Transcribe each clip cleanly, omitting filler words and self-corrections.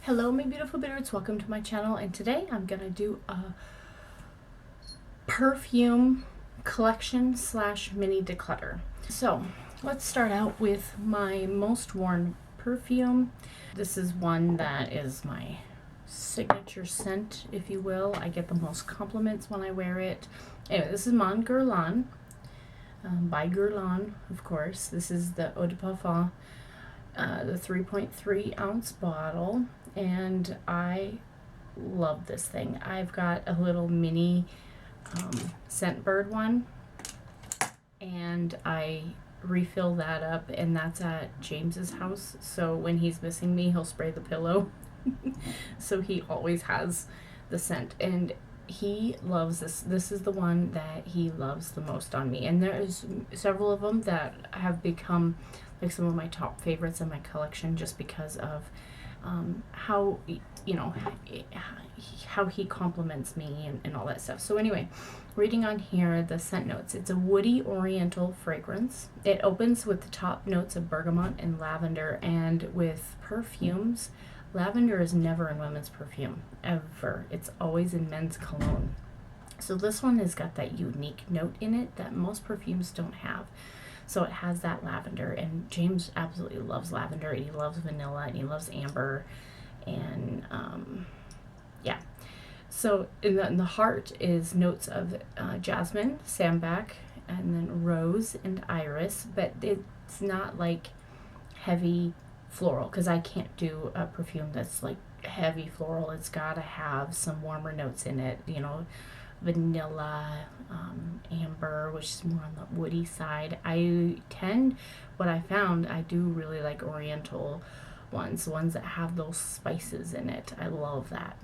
Hello my beautiful Bitterroots, welcome to my channel, and today I'm gonna do a perfume collection slash mini declutter. So let's start out with my most worn perfume. This is one that is my signature scent, if you will. I get the most compliments when I wear it. Anyway, this is Mon Guerlain, by Guerlain, of course. This is the Eau de Parfum, the 3.3 ounce bottle, and I love this thing. I've got a little mini scent bird one, and I refill that up, and that's at James's house, so when he's missing me he'll spray the pillow. So he always has the scent, and he loves this. This is the one that he loves the most on me, and there's several of them that have become like some of my top favorites in my collection just because of how, you know, how he compliments me and all that stuff. So anyway, reading on here the scent notes, it's a woody oriental fragrance. It opens with the top notes of bergamot and lavender, and with perfumes, lavender is never in women's perfume, ever. It's always in men's cologne. So this one has got that unique note in it that most perfumes don't have. So it has that lavender, and James absolutely loves lavender, and he loves vanilla, and he loves amber, and yeah. So in the heart is notes of jasmine, sambac, and then rose and iris, but it's not like heavy floral, because I can't do a perfume that's like heavy floral. It's got to have some warmer notes in it, you know, vanilla, amber, which is more on the woody side. What I found, I do really like oriental ones, the ones that have those spices in it. I love that.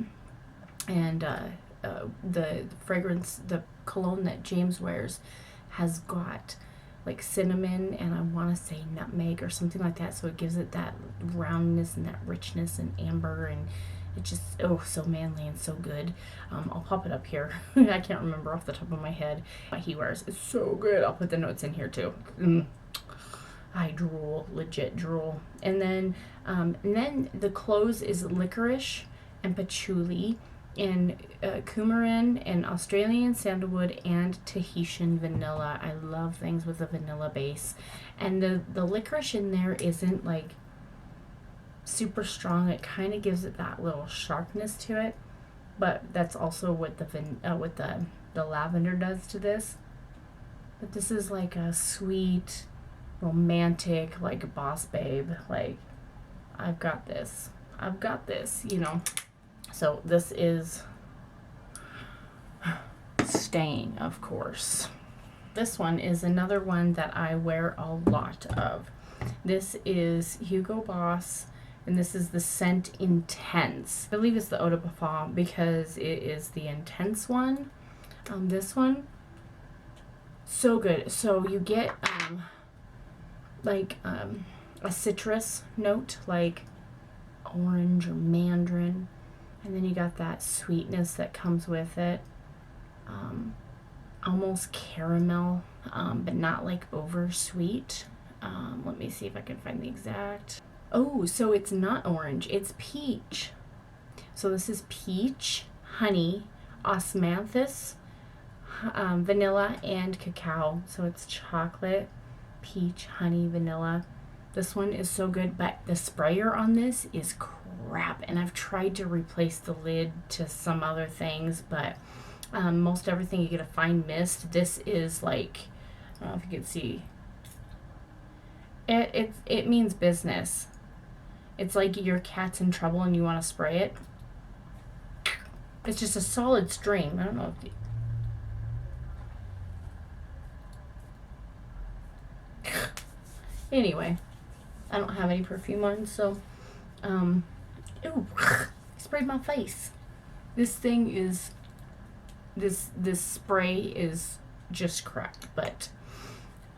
And the fragrance, the cologne that James wears has got like cinnamon and I want to say nutmeg or something like that, so it gives it that roundness and that richness, and amber, and it just, oh, so manly and so good. I'll pop it up here. I can't remember off the top of my head what he wears. It's so good. I'll put the notes in here too. I drool, legit drool. And then the close is licorice and patchouli, and coumarin and Australian sandalwood and Tahitian vanilla. I love things with a vanilla base. And the licorice in there isn't like super strong. It kind of gives it that little sharpness to it, but that's also what the lavender does to this. But this is like a sweet, romantic, like boss babe, like I've got this, you know. So this is staying, of course. This one is another one that I wear a lot of. This is Hugo Boss, and this is the scent Intense. I believe it's the Eau de Parfum because it is the intense one. This one, so good. So you get like a citrus note, like orange or mandarin, and then you got that sweetness that comes with it, almost caramel, but not like over sweet. Let me see if I can find the exact. Oh, so it's not orange, it's peach. So this is peach, honey, osmanthus, vanilla, and cacao. So it's chocolate, peach, honey, vanilla. This one is so good, but the sprayer on this is crap, and I've tried to replace the lid to some other things, but most everything you get a fine mist. This is like, I don't know if you can see, it means business. It's like your cat's in trouble and you want to spray it. It's just a solid stream. I don't know if you... Anyway, I don't have any perfume on, so ooh, I sprayed my face. This thing is, this spray is just crap, but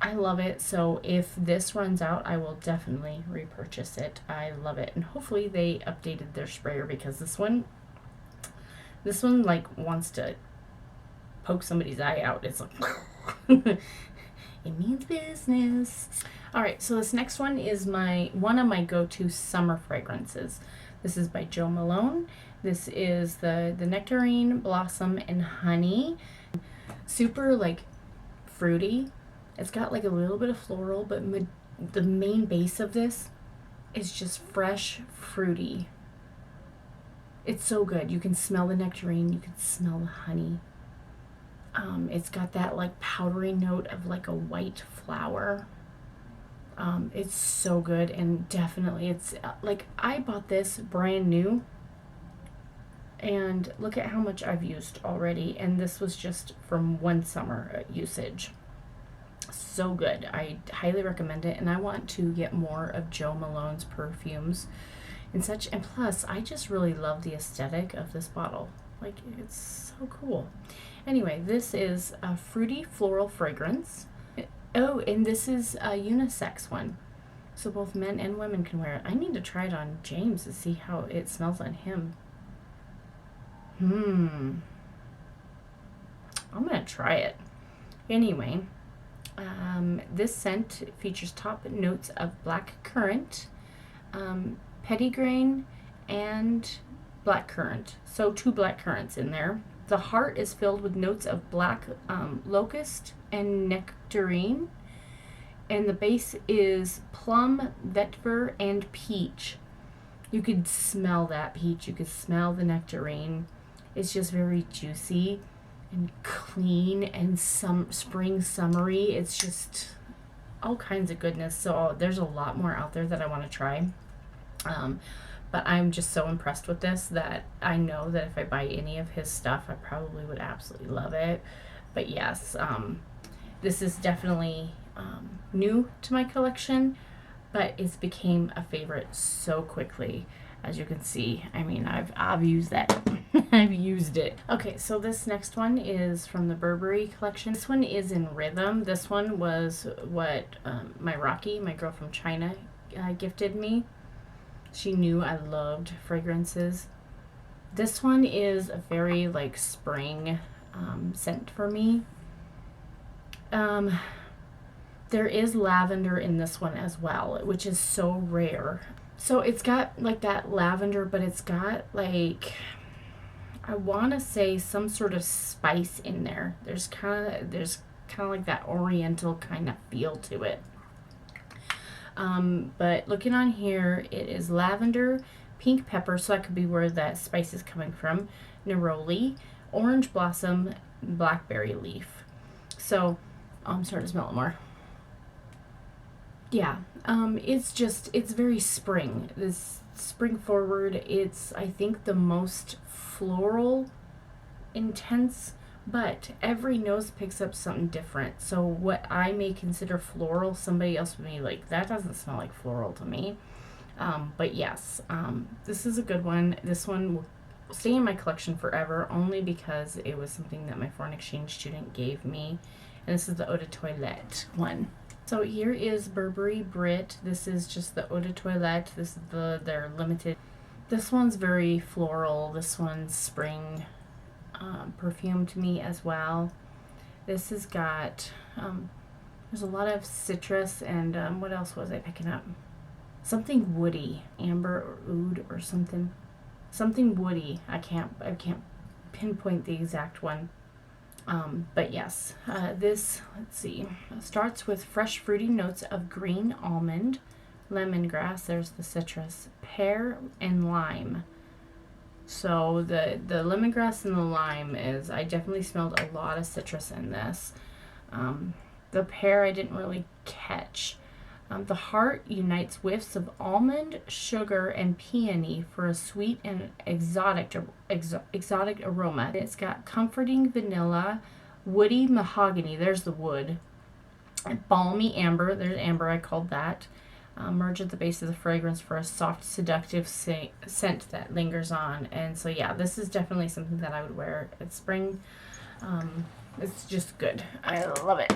I love it. So if this runs out, I will definitely repurchase it. I love it, and hopefully they updated their sprayer, because this one like wants to poke somebody's eye out. It's like it means business. All right, so this next one is one of my go-to summer fragrances. This is by Jo Malone. This is the Nectarine, Blossom, and Honey. Super like fruity. It's got like a little bit of floral, but the main base of this is just fresh, fruity. It's so good. You can smell the nectarine, you can smell the honey. It's got that like powdery note of like a white flower. It's so good, and definitely it's like I bought this brand new, and look at how much I've used already, and this was just from one summer usage. So good. I highly recommend it, and I want to get more of Jo Malone's perfumes and such, and plus I just really love the aesthetic of this bottle. Like, it's so cool. Anyway, this is a fruity floral fragrance. Oh, and this is a unisex one, so both men and women can wear it. I need to try it on James to see how it smells on him. I'm gonna try it. Anyway, this scent features top notes of black currant, petitgrain, and black currant. So 2 black currants in there. The heart is filled with notes of black locust and nectarine, and the base is plum, vetiver, and peach. You could smell that peach. You could smell the nectarine. It's just very juicy and clean and spring summery. It's just all kinds of goodness. So there's a lot more out there that I want to try. But I'm just so impressed with this that I know that if I buy any of his stuff, I probably would absolutely love it. But yes, this is definitely new to my collection, but it's became a favorite so quickly. As you can see, I mean, I've used that. I've used it. Okay, so this next one is from the Burberry collection. This one is in Rhythm. This one was what my girl from China, gifted me. She knew I loved fragrances. This one is a very like spring scent for me. There is lavender in this one as well, which is so rare. So it's got like that lavender, but it's got like, I want to say some sort of spice in there. There's kind of like that oriental kind of feel to it. But looking on here, it is lavender, pink pepper, so that could be where that spice is coming from, neroli, orange blossom, blackberry leaf. So I'm starting to smell it more. Yeah, it's very spring. This spring forward. It's, I think, the most floral intense, but every nose picks up something different. So what I may consider floral, somebody else would be like, that doesn't smell like floral to me. But yes, this is a good one. This one will stay in my collection forever, only because it was something that my foreign exchange student gave me. And this is the Eau de Toilette one. So here is Burberry Brit. This is just the Eau de Toilette. This is their limited. This one's very floral. This one's spring perfume to me as well. This has got, there's a lot of citrus and what else was I picking up? Something woody, amber or oud or something. Something woody. I can't pinpoint the exact one. But yes, this, let's see, starts with fresh fruity notes of green almond, lemongrass, there's the citrus, pear, and lime. So the lemongrass and the lime is, I definitely smelled a lot of citrus in this. The pear I didn't really catch. The heart unites whiffs of almond, sugar, and peony for a sweet and exotic aroma. It's got comforting vanilla, woody mahogany, there's the wood, and balmy amber, there's amber, I called that. Merge at the base of the fragrance for a soft, seductive scent that lingers on. And so yeah, this is definitely something that I would wear at spring. It's just good. I love it.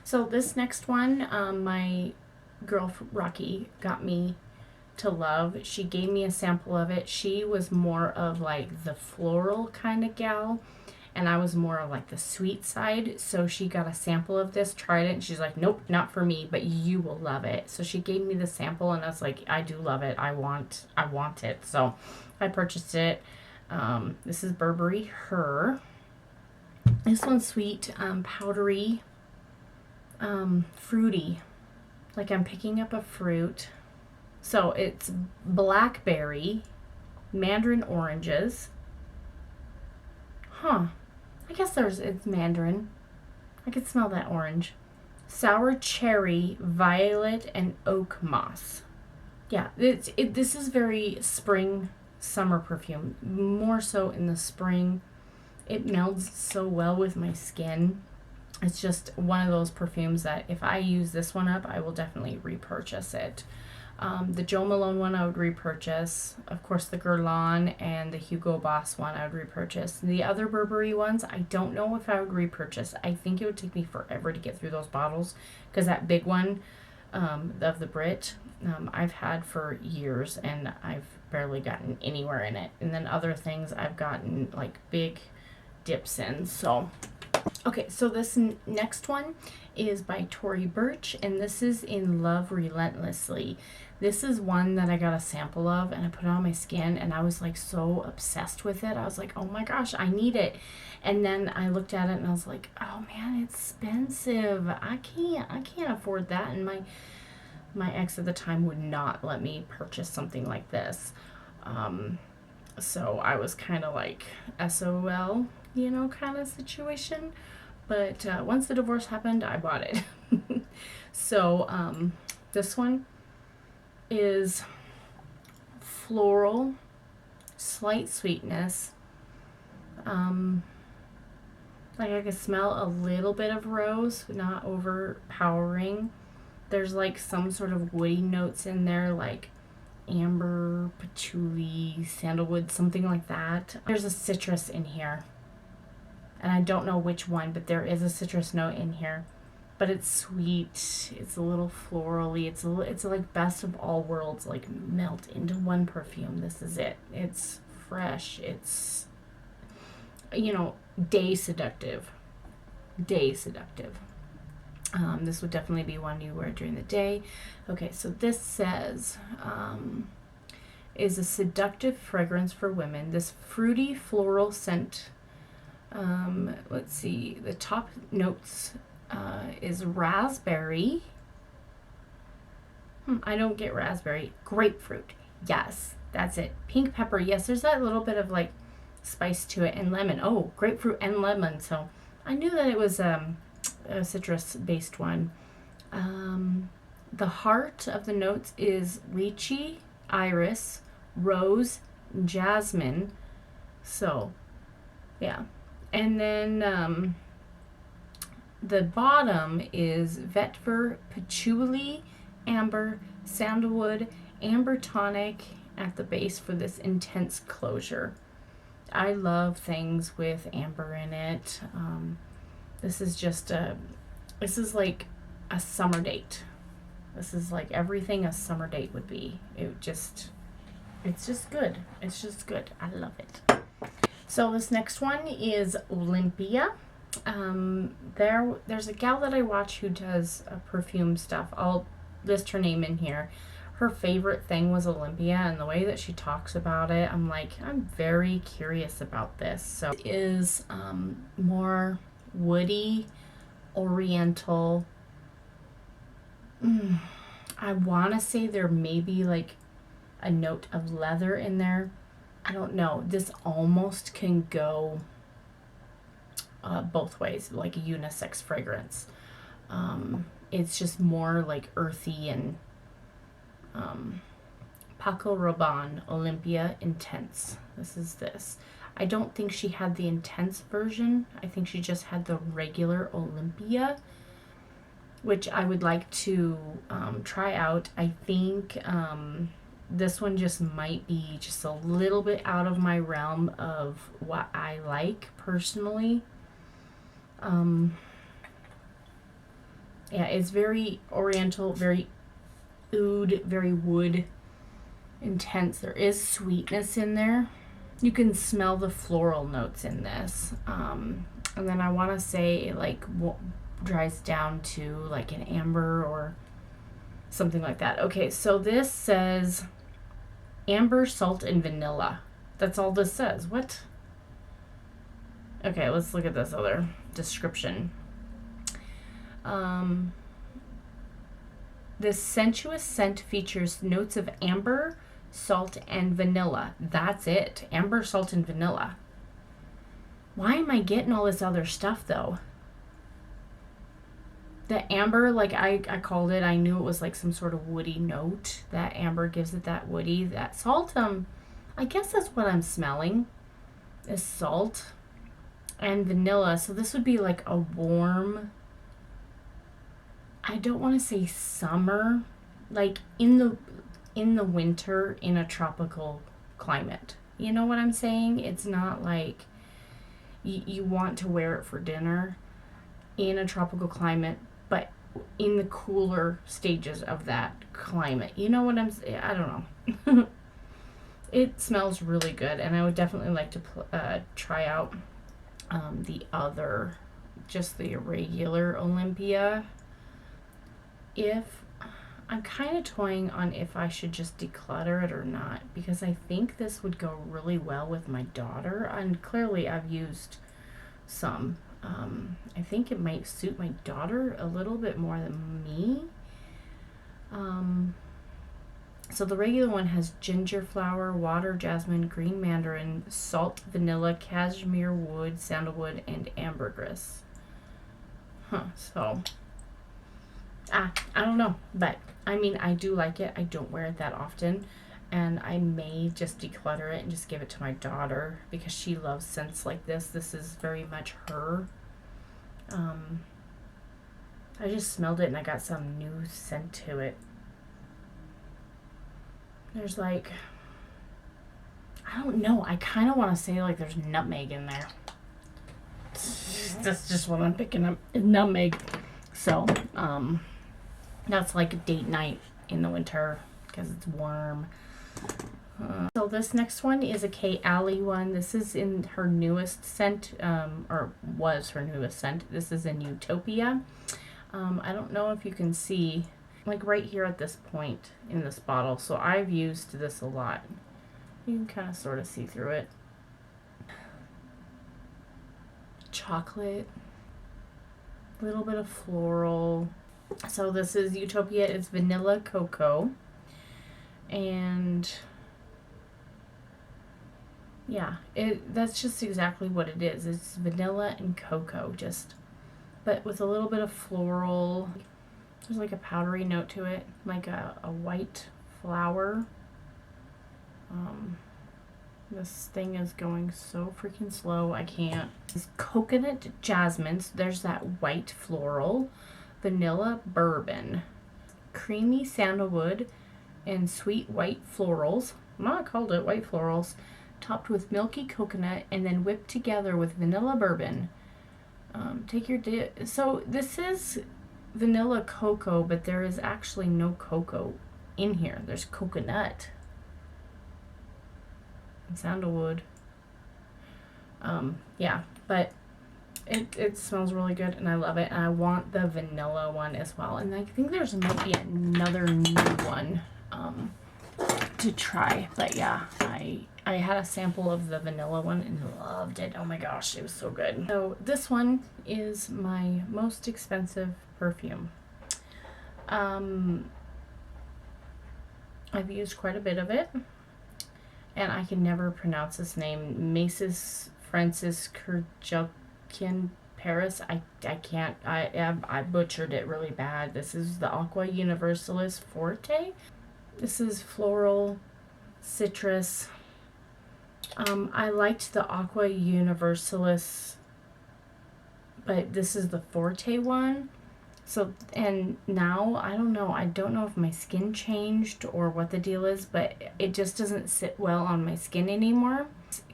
So this next one, my girl Rocky got me to love. She gave me a sample of it. She was more of like the floral kind of gal, and I was more of like the sweet side. So she got a sample of this, tried it, and she's like, nope, not for me, but you will love it. So she gave me the sample, and I was like, I do love it. I want it. So I purchased it. This is Burberry Her. This one's sweet, powdery, fruity. Like I'm picking up a fruit. So it's blackberry, mandarin oranges. Huh. I guess it's mandarin. I could smell that orange. Sour cherry, violet, and oak moss. Yeah, this is very spring, summer perfume. More so in the spring. It melds so well with my skin. It's just one of those perfumes that if I use this one up, I will definitely repurchase it. The Jo Malone one I would repurchase. Of course, the Guerlain and the Hugo Boss one I would repurchase. The other Burberry ones, I don't know if I would repurchase. I think it would take me forever to get through those bottles because that big one of the Brit, I've had for years and I've barely gotten anywhere in it. And then other things I've gotten like big dips in. So, okay, so this next one is by Tory Birch, and this is In Love Relentlessly. This is one that I got a sample of and I put it on my skin and I was like so obsessed with it. I was like, oh my gosh, I need it. And then I looked at it and I was like, oh man, it's expensive. I can't afford that. And my ex at the time would not let me purchase something like this. So I was kind of like SOL, kind of situation. But once the divorce happened, I bought it. So this one is floral, slight sweetness. Like I could smell a little bit of rose, not overpowering. There's like some sort of woody notes in there, like amber, patchouli, sandalwood, something like that. There's a citrus in here. And I don't know which one, but there is a citrus note in here. But it's sweet. It's a little florally. It's like best of all worlds, like melt into one perfume. This is it. It's fresh. It's, day seductive. Day seductive. This would definitely be one you wear during the day. Okay, so this says, is a seductive fragrance for women. This fruity floral scent. Let's see. The top notes is raspberry. I don't get raspberry. Grapefruit. Yes, that's it. Pink pepper. Yes, there's that little bit of like spice to it, and lemon. Oh, grapefruit and lemon. So I knew that it was a citrus-based one. The heart of the notes is lychee, iris, rose, jasmine. So, yeah. And then the bottom is vetiver, patchouli, amber, sandalwood, amber tonic at the base for this intense closure. I love things with amber in it. This is like a summer date. This is like everything a summer date would be. It's just good. It's just good. I love it. So this next one is Olympea. There's a gal that I watch who does perfume stuff. I'll list her name in here. Her favorite thing was Olympea, and the way that she talks about it, I'm like, I'm very curious about this. So it is more woody, oriental. I want to say there may be like a note of leather in there. I don't know. This almost can go both ways, like a unisex fragrance. It's just more like earthy and Paco Rabanne Olympea Intense. This is this. I don't think she had the intense version. I think she just had the regular Olympea, which I would like to try out. I think this one just might be just a little bit out of my realm of what I like personally. Yeah, it's very oriental, very oud, very wood, intense. There is sweetness in there. You can smell the floral notes in this. And then I want to say it like dries down to like an amber or something like that. Okay, so this says amber, salt, and vanilla. That's all this says. What? Okay, let's look at this other description. This sensuous scent features notes of amber, salt, and vanilla. That's it. Amber, salt, and vanilla. Why am I getting all this other stuff, though? The amber, like I called it, I knew it was like some sort of woody note. That amber gives it that woody. That salt, I guess that's what I'm smelling, is salt and vanilla. So this would be like a warm, I don't want to say summer, like in the winter in a tropical climate. You know what I'm saying? It's not like you want to wear it for dinner in a tropical climate, but in the cooler stages of that climate. You know what I'm saying? I don't know. It smells really good, and I would definitely like to try out the other, just the regular Olympea. If I'm kind of toying on if I should just declutter it or not, because I think this would go really well with my daughter, and clearly I've used some. I think it might suit my daughter a little bit more than me. So the regular one has ginger flower, water, jasmine, green mandarin, salt, vanilla, cashmere wood, sandalwood, and ambergris. So I don't know, but I mean, I do like it. I don't wear it that often, and I may just declutter it and just give it to my daughter because she loves scents like this. This is very much her. I just smelled it and I got some new scent to it. There's like, I don't know, I kind of want to say like there's nutmeg in there. That's just what I'm picking up, nutmeg. So, that's like a date night in the winter because it's warm. So this next one is a Kayali one. This is in her newest scent, or was her newest scent. This is in Utopia. I don't know if you can see, like right here at this point in this bottle. So I've used this a lot. You can kind of sort of see through it. Chocolate, a little bit of floral. So this is Utopia. It's vanilla cocoa, and yeah, that's just exactly what it is. It's vanilla and cocoa, but with a little bit of floral. There's like a powdery note to it, like a white flower. This thing is going so freaking slow, I can't. It's coconut jasmine, so there's that white floral, vanilla bourbon, creamy sandalwood, and sweet white florals. Mama called it white florals, topped with milky coconut and then whipped together with vanilla bourbon. Take your dip. So this is vanilla cocoa, but there is actually no cocoa in here. There's coconut and sandalwood. Yeah, but it smells really good and I love it, and I want the vanilla one as well, and I think there's might be another new one to try, but yeah, I had a sample of the vanilla one and loved it. Oh my gosh, it was so good. So this one is my most expensive perfume. I've used quite a bit of it, and I can never pronounce this name. Maison Francis Kurkdjian Paris. I can't. I butchered it really bad. This is the Aqua Universalis Forte. This is floral, citrus. I liked the Aqua Universalis, but this is the Forte one. So, and now, I don't know if my skin changed or what the deal is, but it just doesn't sit well on my skin anymore.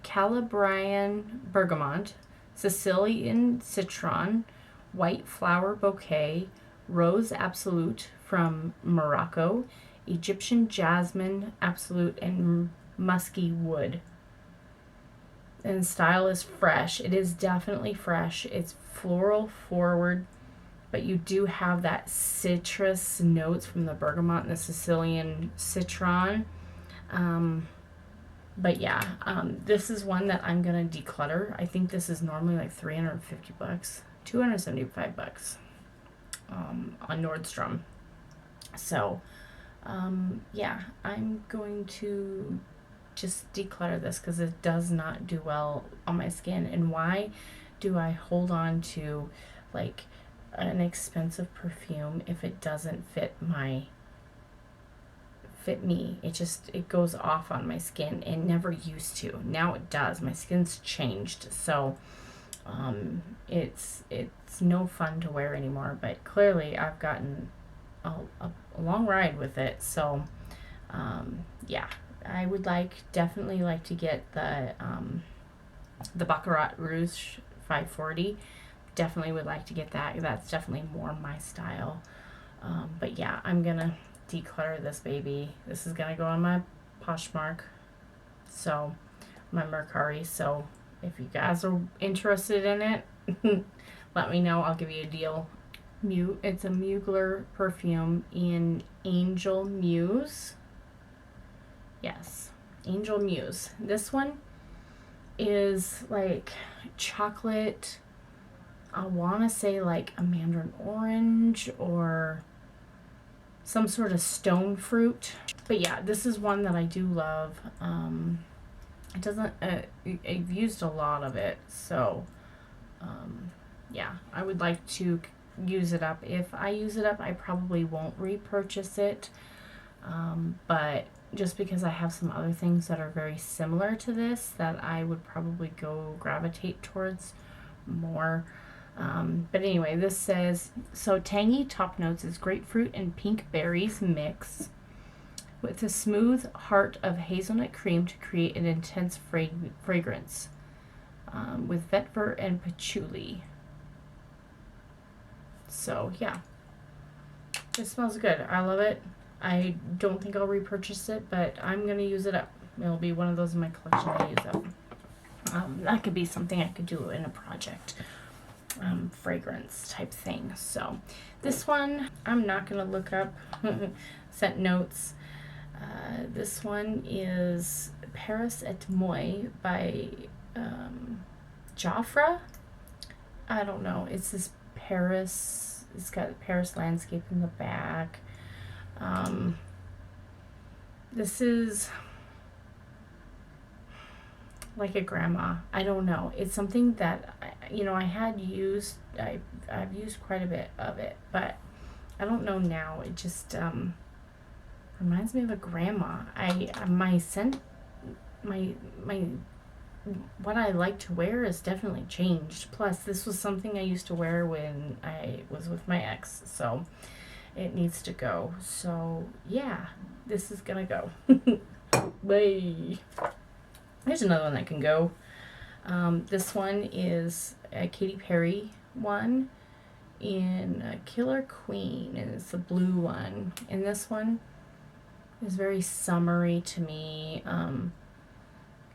Calabrian bergamot, Sicilian citron, white flower bouquet, rose absolute from Morocco, Egyptian jasmine absolute, and musky wood. And style is fresh. It is definitely fresh. It's floral forward, but you do have that citrus notes from the bergamot and the Sicilian citron. But yeah, this is one that I'm gonna declutter. I think this is normally like $350, $275 on Nordstrom. So yeah, I'm going to just declutter this because it does not do well on my skin. And why do I hold on to like an expensive perfume if it doesn't fit me? It goes off on my skin. It never used to. Now it does. My skin's changed. So it's no fun to wear anymore, but clearly I've gotten a long ride with it. So yeah, I would definitely like to get the Baccarat Rouge 540. Definitely would like to get that. That's definitely more my style. But yeah, I'm gonna declutter this baby. This is gonna go on my Poshmark, so my Mercari. So if you guys are interested in it, let me know. I'll give you a deal. It's a Mugler perfume in Angel Muse. Yes, Angel Muse. This one is like chocolate. I want to say like a mandarin orange or some sort of stone fruit. But yeah, this is one that I do love. It doesn't, I've used a lot of it. So yeah, I would like to use it up. If I use it up, I probably won't repurchase it. But just because I have some other things that are very similar to this that I would probably gravitate towards more. But anyway, this says, so tangy top notes is grapefruit and pink berries mix with a smooth heart of hazelnut cream to create an intense fragrance with vetiver and patchouli. So yeah, it smells good. I love it. I don't think I'll repurchase it, but I'm going to use it up. It'll be one of those in my collection I use up. That could be something I could do in a project. Fragrance type thing. So this one I'm not going to look up. Scent notes. This one is Paris Et Moi by Joffre. I don't know. It's this Paris. It's got Paris landscape in the back. This is like a grandma. I don't know. It's something that I've used quite a bit of it, but I don't know now. It just reminds me of a grandma. What I like to wear has definitely changed. Plus, this was something I used to wear when I was with my ex, so it needs to go. So yeah, this is gonna go. Bye. There's another one that can go. This one is a Katy Perry one in Killer Queen, and it's the blue one. And this one is very summery to me. A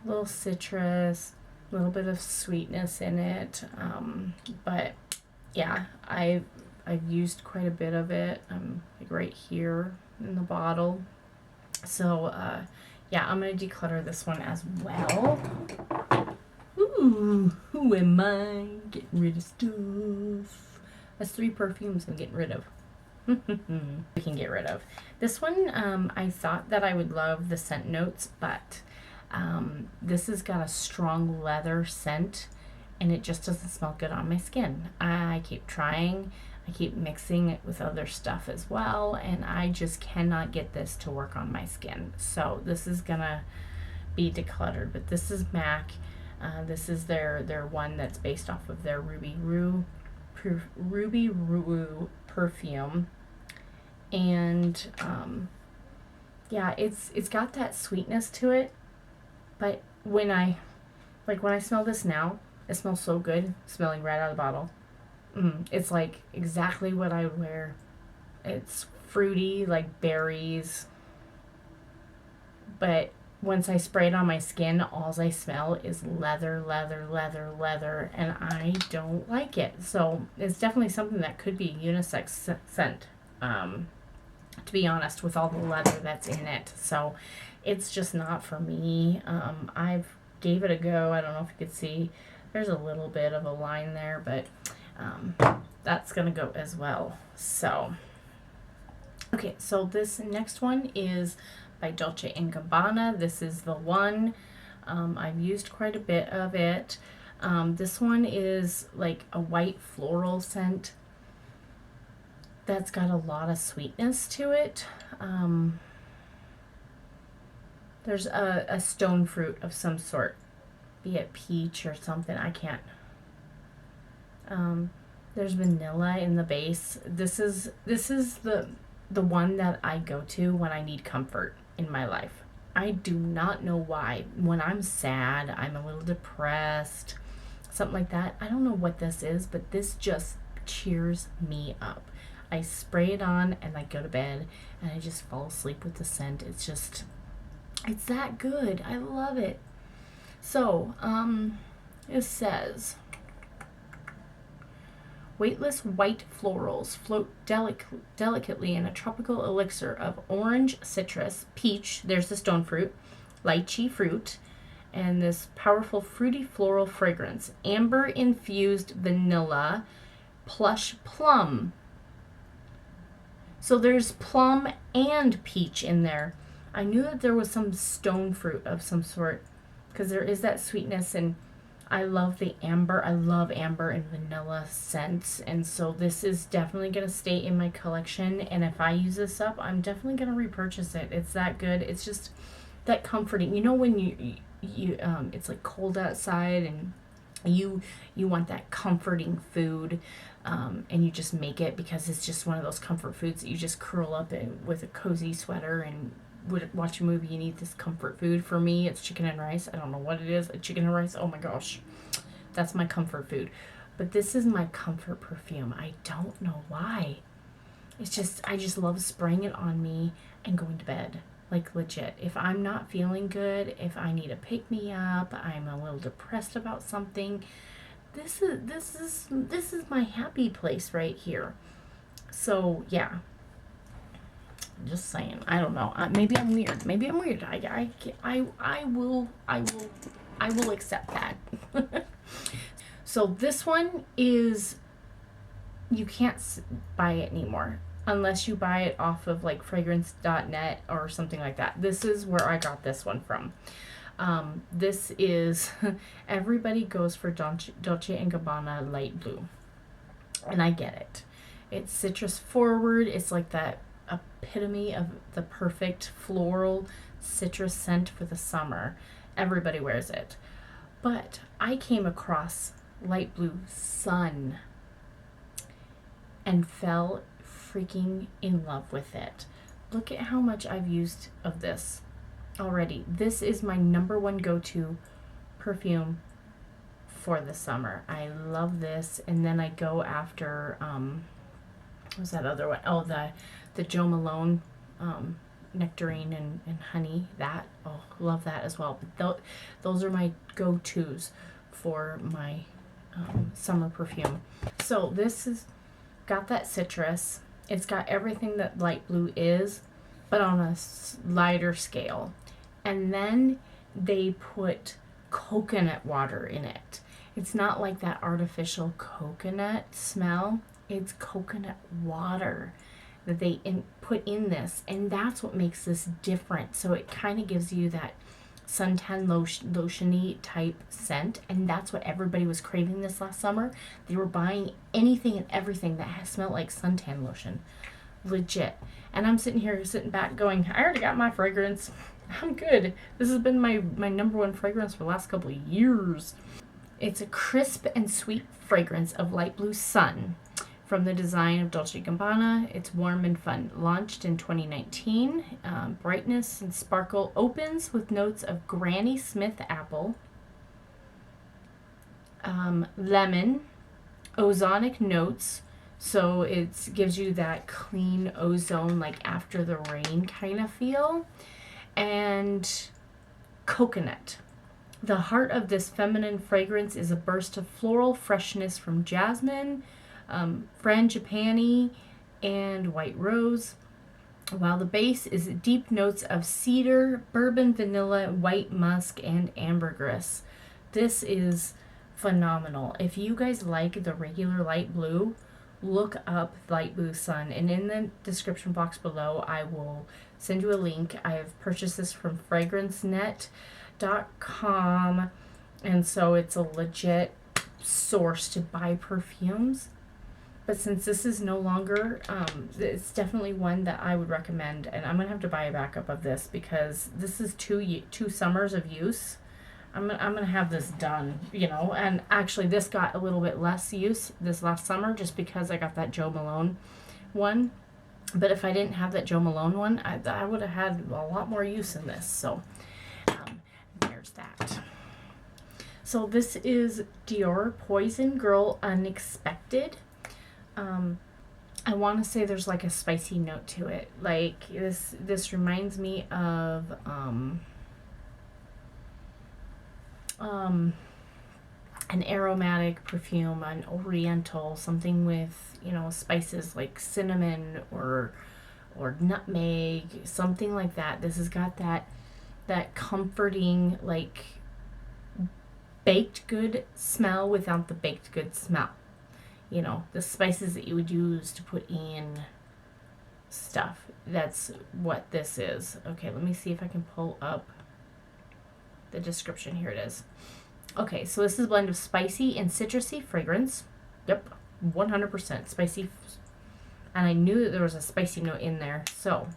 little citrus, a little bit of sweetness in it. But yeah, I've used quite a bit of it. Like right here in the bottle. So yeah, I'm going to declutter this one as well. Ooh, who am I? Getting rid of stuff. That's 3 perfumes I'm getting rid of. We can get rid of. This one, I thought that I would love the scent notes, but this has got a strong leather scent, and it just doesn't smell good on my skin. I keep trying. I keep mixing it with other stuff as well, and I just cannot get this to work on my skin. So this is gonna be decluttered. But this is MAC. This is their one that's based off of their Ruby Roo perfume, and yeah, it's got that sweetness to it. But when I smell this now, it smells so good, smelling right out of the bottle. It's like exactly what I would wear. It's fruity, like berries, but once I spray it on my skin, all I smell is leather, leather, leather, leather, and I don't like it. So it's definitely something that could be a unisex scent, to be honest, with all the leather that's in it. So it's just not for me. I've gave it a go. I don't know if you could see. There's a little bit of a line there, but that's going to go as well. So, okay, so this next one is by Dolce & Gabbana. This is the one. I've used quite a bit of it. This one is like a white floral scent that's got a lot of sweetness to it. There's a stone fruit of some sort, be it peach or something. I can't. There's vanilla in the base. This is the one that I go to when I need comfort in my life. I do not know why. When I'm sad, I'm a little depressed, something like that. I don't know what this is, but this just cheers me up. I spray it on and I go to bed and I just fall asleep with the scent. It's that good. I love it. So, it says, weightless white florals float delicately in a tropical elixir of orange, citrus, peach, there's the stone fruit, lychee fruit, and this powerful fruity floral fragrance, amber infused vanilla, plush plum. So there's plum and peach in there. I knew that there was some stone fruit of some sort because there is that sweetness, and I love the amber. I love amber and vanilla scents, and so this is definitely going to stay in my collection, and if I use this up, I'm definitely going to repurchase it. It's that good. It's just that comforting. You know when you it's like cold outside and you want that comforting food, and you just make it because it's just one of those comfort foods that you just curl up in with a cozy sweater and would watch a movie and eat this comfort food. For me, it's chicken and rice. I don't know what it is. Chicken and rice. Oh my gosh. That's my comfort food. But this is my comfort perfume. I don't know why. It's just, I just love spraying it on me and going to bed. Like legit. If I'm not feeling good, if I need a pick me up, I'm a little depressed about something, this is my happy place right here. So yeah. Just saying. I don't know. Maybe I'm weird. I will accept that. So this one is, you can't buy it anymore unless you buy it off of like fragrance.net or something like that. This is where I got this one from. This is everybody goes for Dolce & Gabbana light blue, and I get it. It's citrus forward. It's like that epitome of the perfect floral citrus scent for the summer. Everybody wears it. But I came across light blue sun and fell freaking in love with it. Look at how much I've used of this already. This is my number one go-to perfume for the summer. I love this. And then I go after what's that other one? Oh, the Joe Malone Nectarine and honey. That, oh, love that as well. But those are my go-tos for my summer perfume. So this has got that citrus. It's got everything that light blue is, but on a lighter scale. And then they put coconut water in it. It's not like that artificial coconut smell. It's coconut water that they put in this, and that's what makes this different. So it kind of gives you that suntan lotion-y type scent, and that's what everybody was craving this last summer. They were buying anything and everything that smelled like suntan lotion. Legit. And I'm sitting back going, I already got my fragrance. I'm good. This has been my number one fragrance for the last couple of years. It's a crisp and sweet fragrance of light blue sun from the design of Dolce Gabbana. It's warm and fun. Launched in 2019. Brightness and sparkle opens with notes of Granny Smith apple, lemon, ozonic notes. So it gives you that clean ozone, like after the rain kind of feel. And Coconut. The heart of this feminine fragrance is a burst of floral freshness from jasmine, frangipani, and white rose, while the base is deep notes of cedar, bourbon vanilla, white musk, and ambergris. This is phenomenal. If you guys like the regular light blue, look up Light Blue Sun, and in the description box below I will send you a link. I have purchased this from fragrancenet.com, and so it's a legit source to buy perfumes. But since this is no longer, it's definitely one that I would recommend, and I'm gonna have to buy a backup of this because this is two summers of use. I'm gonna have this done, you know. And actually, this got a little bit less use this last summer just because I got that Joe Malone one. But if I didn't have that Joe Malone one, I would have had a lot more use in this. So there's that. So this is Dior Poison Girl Unexpected. I want to say there's like a spicy note to it. Like this reminds me of an aromatic perfume, an oriental, something with, you know, spices like cinnamon or nutmeg, something like that. This has got that comforting, like, baked good smell without the baked good smell. You know, the spices that you would use to put in stuff. That's what this is. Okay, let me see if I can pull up the description. Here it is. Okay, so this is a blend of spicy and citrusy fragrance. Yep, 100% spicy. And I knew that there was a spicy note in there. So,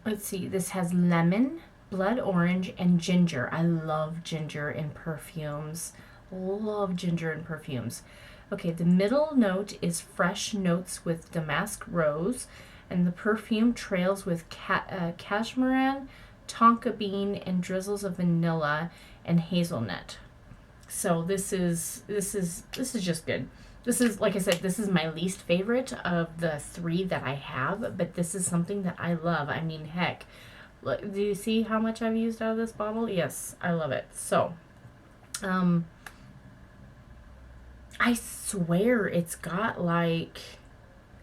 let's see. This has lemon, blood orange, and ginger. I love ginger in perfumes. Love ginger in perfumes. Okay, the middle note is fresh notes with damask rose, and the perfume trails with cashmeran, tonka bean, and drizzles of vanilla and hazelnut. So this is just good. This is, like I said, this is my least favorite of the three that I have, but this is something that I love. I mean, heck, look, do you see how much I've used out of this bottle? Yes, I love it. So, I swear it's got like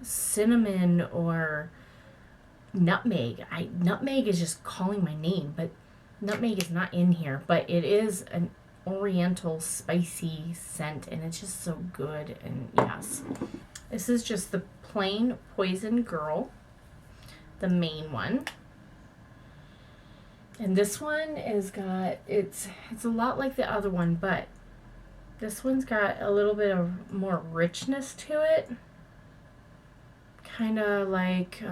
cinnamon or nutmeg. Nutmeg is just calling my name, but nutmeg is not in here. But it is an oriental spicy scent, and it's just so good. And yes, this is just the plain Poison Girl, the main one. And this one is got, it's a lot like the other one, but this one's got a little bit of more richness to it. Kind of like,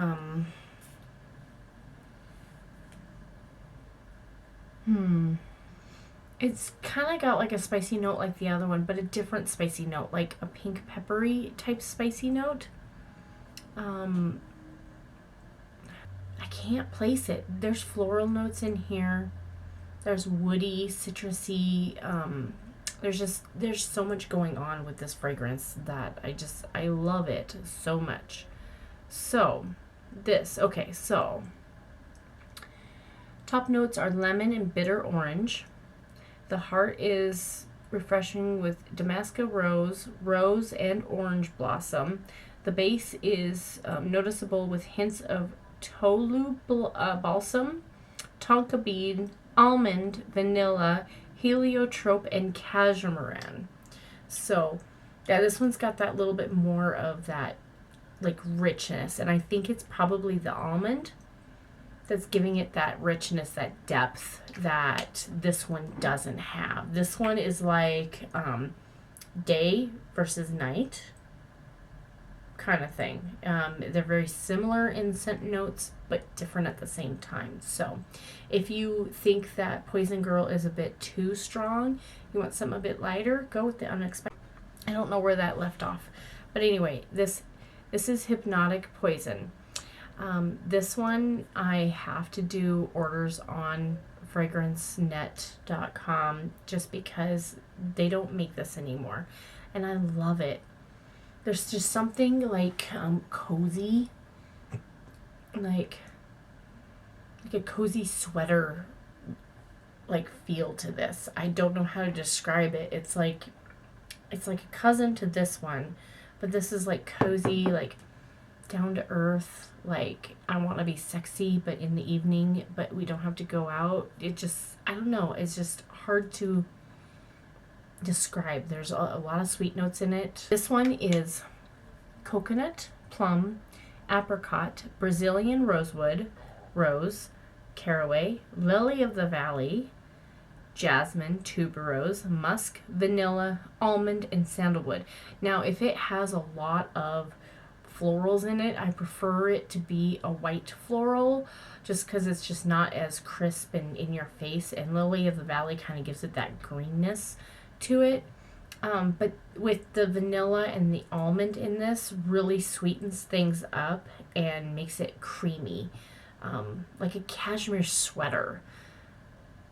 it's kind of got like a spicy note like the other one, but a different spicy note, like a pink peppery type spicy note. I can't place it. There's floral notes in here. There's woody, citrusy. There's so much going on with this fragrance that I love it so much. So okay, so top notes are lemon and bitter orange. The heart is refreshing with Damascus rose and orange blossom. The base is noticeable with hints of tolu balsam, tonka bean, almond, vanilla, heliotrope, and cashmeran. So, yeah, this one's got that little bit more of that, like, richness, and I think it's probably the almond that's giving it that richness, that depth that this one doesn't have. This one is like day versus night kind of thing. They're very similar in scent notes, but different at the same time. So if you think that Poison Girl is a bit too strong, you want something a bit lighter, go with the Unexpected. I don't know where that left off. But anyway, this is Hypnotic Poison. This one I have to do orders on fragrancenet.com just because they don't make this anymore. And I love it. There's just something like cozy. Like, like a cozy sweater like feel to this. I don't know how to describe it. It's like a cousin to this one, but this is like cozy, like down to earth, like I want to be sexy but in the evening, but we don't have to go out. It just, I don't know, it's just hard to describe. There's a lot of sweet notes in it. This one is coconut, plum, apricot, Brazilian rosewood, rose, caraway, lily of the valley, jasmine, tuberose, musk, vanilla, almond, and sandalwood. Now, if it has a lot of florals in it, I prefer it to be a white floral, just because it's just not as crisp and in your face, and lily of the valley kind of gives it that greenness to it. But with the vanilla and the almond in this, really sweetens things up and makes it creamy, like a cashmere sweater.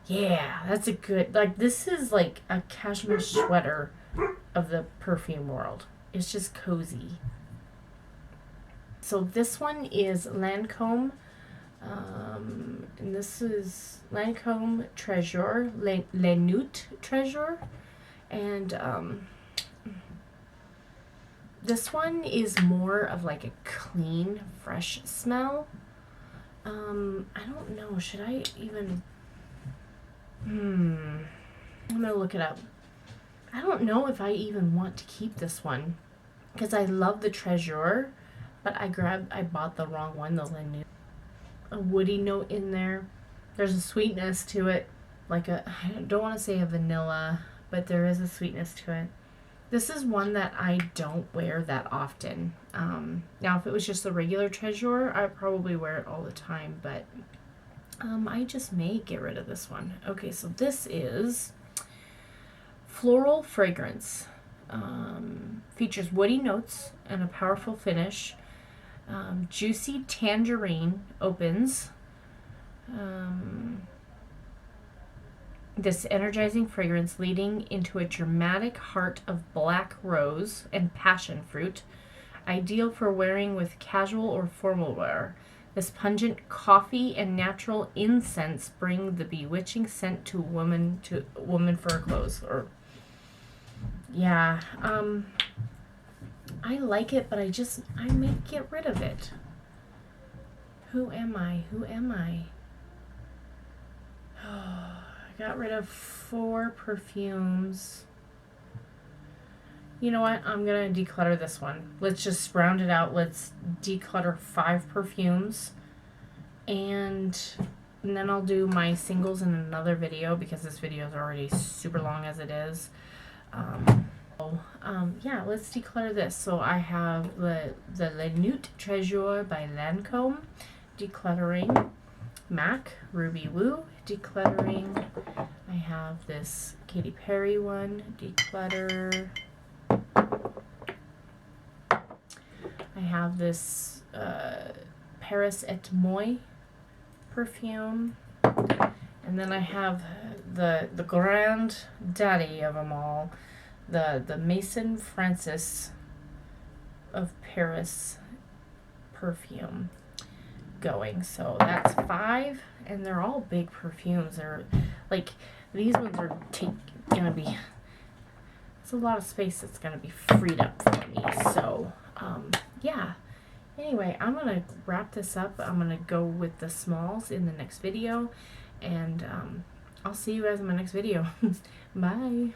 Yeah, that's a good, like, this is like a cashmere sweater of the perfume world. It's just cozy. So this one is Lancôme, and this is Lancôme Treasure, Le Nude Treasure, and this one is more of like a clean, fresh smell. I don't know, should I even... I'm gonna look it up. I don't know if I even want to keep this one, because I love the Treasure, but I bought the wrong one, the Lanude. A woody note in there. There's a sweetness to it, like I don't want to say a vanilla, but there is a sweetness to it. This is one that I don't wear that often. Now, if it was just the regular Treasure, I'd probably wear it all the time, but I just may get rid of this one. Okay, so this is floral fragrance. Features woody notes and a powerful finish. Juicy tangerine opens. This energizing fragrance leading into a dramatic heart of black rose and passion fruit, ideal for wearing with casual or formal wear. This pungent coffee and natural incense bring the bewitching scent to woman for her clothes. Or yeah, I like it, but I may get rid of it. Who am I? I got rid of 4 perfumes. You know what? I'm going to declutter this one. Let's just round it out. Let's declutter 5 perfumes. And then I'll do my singles in another video, because this video is already super long as it is. Yeah, let's declutter this. So I have the Le Nude Treasure by Lancôme, decluttering. MAC Ruby Woo, decluttering. I have this Katy Perry one, declutter. I have this Paris Et Moi perfume. And then I have the grand daddy of them all, the Maison Francis of Paris perfume going. So that's 5, and they're all big perfumes. They're like, these ones are gonna be, it's a lot of space that's gonna be freed up for me. So yeah, anyway, I'm gonna wrap this up. I'm gonna go with the smalls in the next video, and I'll see you guys in my next video. Bye.